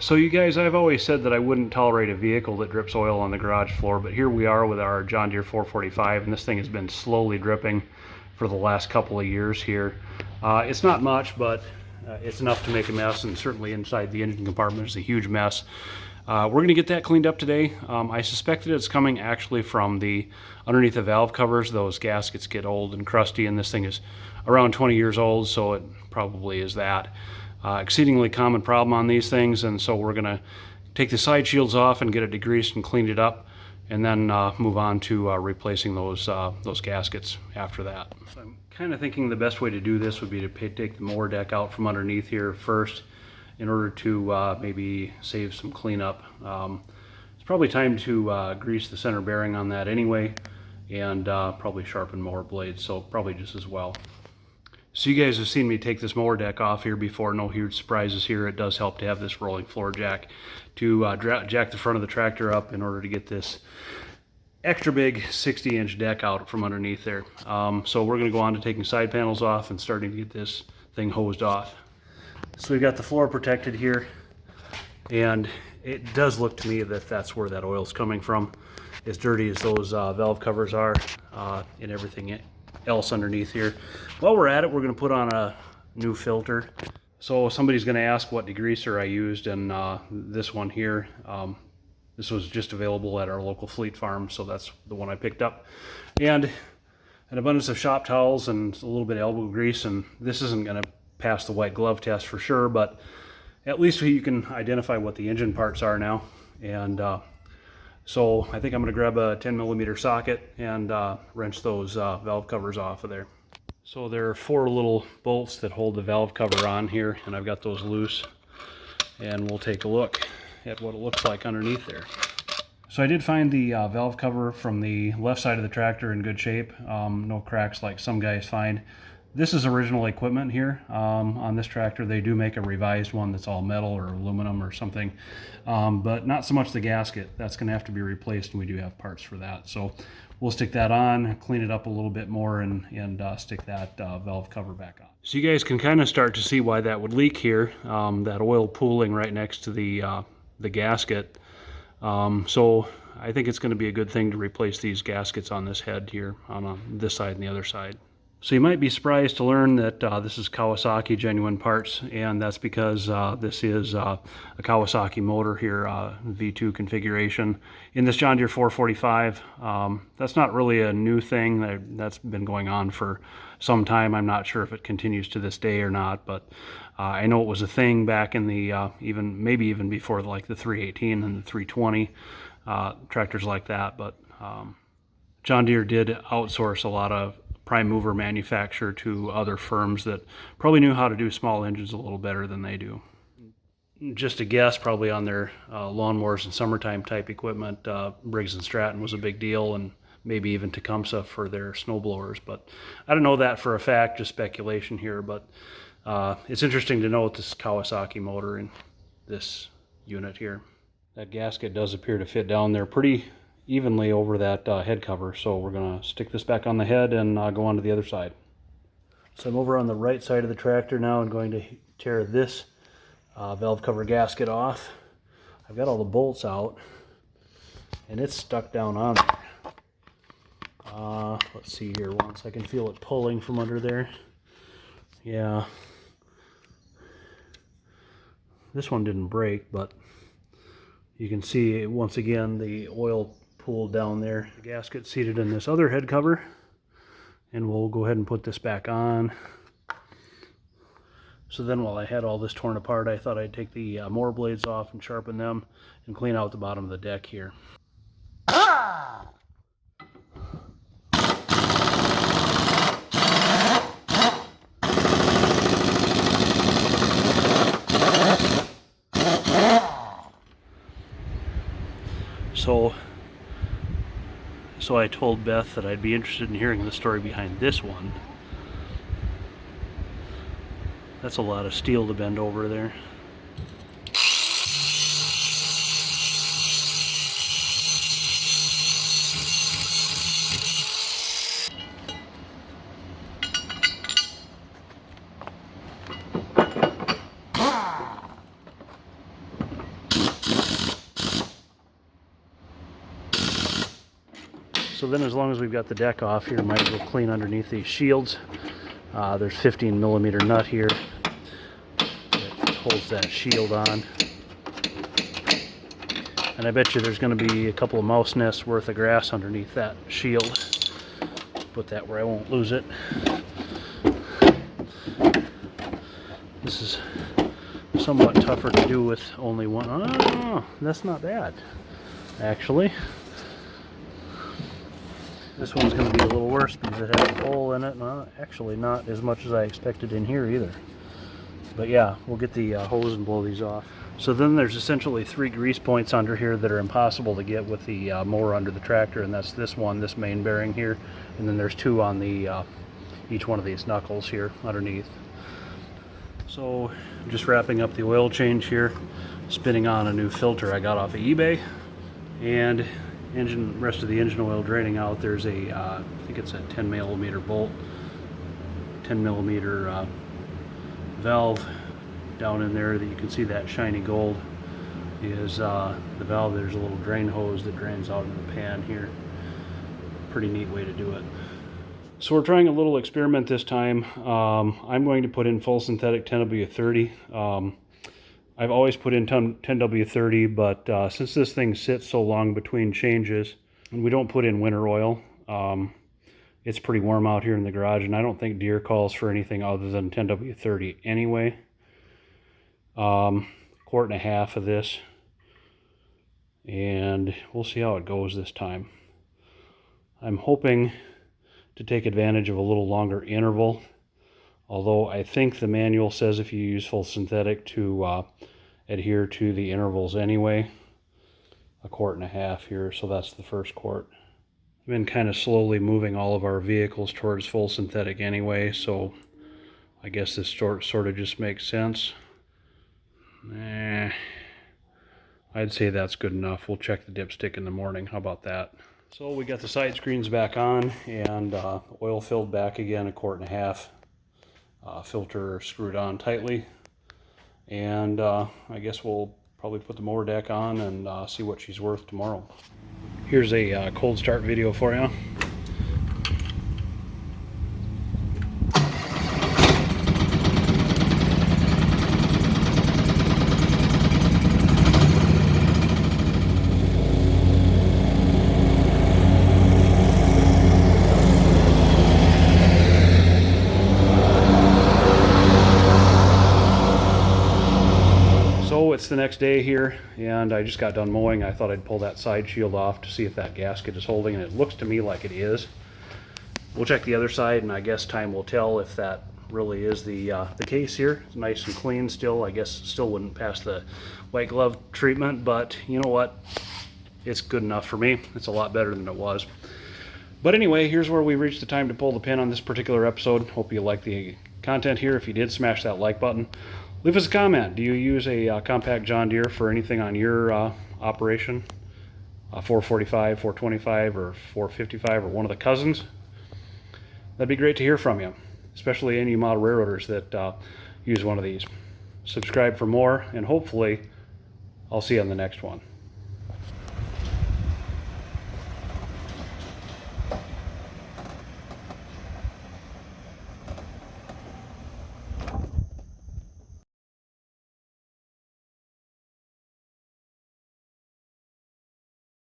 So you guys, I've always said that I wouldn't tolerate a vehicle that drips oil on the garage floor, but here we are with our John Deere 445, and this thing has been slowly dripping for the last couple of years here. It's not much, but it's enough to make a mess, and certainly inside the engine compartment is a huge mess. We're going to get that cleaned up today. I suspect that it's coming actually from the underneath the valve covers. Those gaskets get old and crusty, and this thing is around 20 years old, so it probably is that. Exceedingly common problem on these things, and so we're going to take the side shields off and get it degreased and cleaned it up, and then move on to replacing those gaskets after that. So I'm kind of thinking the best way to do this would be to take the mower deck out from underneath here first in order to maybe save some cleanup. It's probably time to grease the center bearing on that anyway, and probably sharpen mower blades, so probably just as well. So you guys have seen me take this mower deck off here before, no huge surprises here. It does help to have this rolling floor jack to jack the front of the tractor up in order to get this extra big 60-inch deck out from underneath there. So we're going to go on to taking side panels off and starting to get this thing hosed off. So we've got the floor protected here, and it does look to me that that's where that oil's coming from. As dirty as those valve covers are and everything else underneath here. While we're at it, we're going to put on a new filter. So somebody's going to ask what degreaser I used, and this one here, this was just available at our local fleet farm, so that's the one I picked up. And an abundance of shop towels and a little bit of elbow grease, and this isn't going to pass the white glove test for sure, but at least you can identify what the engine parts are now. And so I think I'm going to grab a 10mm socket and wrench those valve covers off of there. So there are 4 little bolts that hold the valve cover on here, and I've got those loose, and we'll take a look at what it looks like underneath there. So I did find the valve cover from the left side of the tractor in good shape, no cracks like some guys find. This is original equipment here. On this tractor they do make a revised one that's all metal or aluminum or something, but not so much the gasket. That's going to have to be replaced, and we do have parts for that. So we'll stick that on, clean it up a little bit more, and stick that valve cover back on. So you guys can kind of start to see why that would leak here, that oil pooling right next to the gasket. So I think it's going to be a good thing to replace these gaskets on this head here, on this side and the other side. So you might be surprised to learn that this is Kawasaki genuine parts, and that's because this is a Kawasaki motor here, V2 configuration in this John Deere 445. That's not really a new thing. That's been going on for some time. I'm not sure if it continues to this day or not, but I know it was a thing back in the maybe even before like the 318 and the 320 tractors like that. But John Deere did outsource a lot of prime mover manufacture to other firms that probably knew how to do small engines a little better than they do. Just a guess, probably on their lawnmowers and summertime type equipment, Briggs & Stratton was a big deal, and maybe even Tecumseh for their snowblowers, but I don't know that for a fact, just speculation here. But it's interesting to note this Kawasaki motor in this unit here. That gasket does appear to fit down there pretty evenly over that head cover, so we're going to stick this back on the head and go on to the other side. So I'm over on the right side of the tractor now and going to tear this valve cover gasket off. I've got all the bolts out, and it's stuck down on there. Let's see here, once I can feel it pulling from under there. Yeah, this one didn't break, but you can see once again the oil pooled down there. The gasket seated in this other head cover, and we'll go ahead and put this back on. So then while I had all this torn apart, I thought I'd take the mower blades off and sharpen them and clean out the bottom of the deck here. So I told Beth that I'd be interested in hearing the story behind this one. That's a lot of steel to bend over there. So then as long as we've got the deck off here, might as well clean underneath these shields. There's 15mm nut here that holds that shield on. And I bet you there's going to be a couple of mouse nests worth of grass underneath that shield. Put that where I won't lose it. This is somewhat tougher to do with only one. Oh, that's not bad, actually. This one's going to be a little worse because it has a hole in it. Actually, not as much as I expected in here either. But yeah, we'll get the hose and blow these off. So then there's essentially 3 grease points under here that are impossible to get with the mower under the tractor, and that's this one, this main bearing here, and then there's 2 on the each one of these knuckles here underneath. So just wrapping up the oil change here, spinning on a new filter I got off of eBay, and rest of the engine oil draining out. There's a I think it's a 10mm bolt, 10mm valve down in there that you can see that shiny gold is the valve. There's a little drain hose that drains out into the pan here. Pretty neat way to do it. So we're trying a little experiment this time. I'm going to put in full synthetic 10W30. I've always put in 10W30, but since this thing sits so long between changes and we don't put in winter oil, it's pretty warm out here in the garage, and I don't think Deere calls for anything other than 10W30 anyway. Quart and a half of this, and we'll see how it goes this time. I'm hoping to take advantage of a little longer interval, although I think the manual says if you use full synthetic to adhere to the intervals anyway. A quart and a half here, so that's the first quart. I've been kind of slowly moving all of our vehicles towards full synthetic anyway, so I guess this sort of just makes sense. I'd say that's good enough. We'll check the dipstick in the morning. How about that? So we got the side screens back on, and oil filled back again, a quart and a half. Filter screwed on tightly, and I guess we'll probably put the mower deck on and see what she's worth tomorrow. Here's a cold start video for you. It's the next day here, and I just got done mowing. I thought I'd pull that side shield off to see if that gasket is holding, and it looks to me like it is. We'll check the other side, and I guess time will tell if that really is the case here. It's nice and clean still. I guess still wouldn't pass the white glove treatment, but you know what? It's good enough for me. It's a lot better than it was. But anyway, here's where we reached the time to pull the pin on this particular episode. Hope you like the content here. If you did, smash that like button. Leave us a comment. Do you use a compact John Deere for anything on your operation? 445, 425, or 455, or one of the cousins? That'd be great to hear from you, especially any model railroaders that use one of these. Subscribe for more, and hopefully I'll see you on the next one.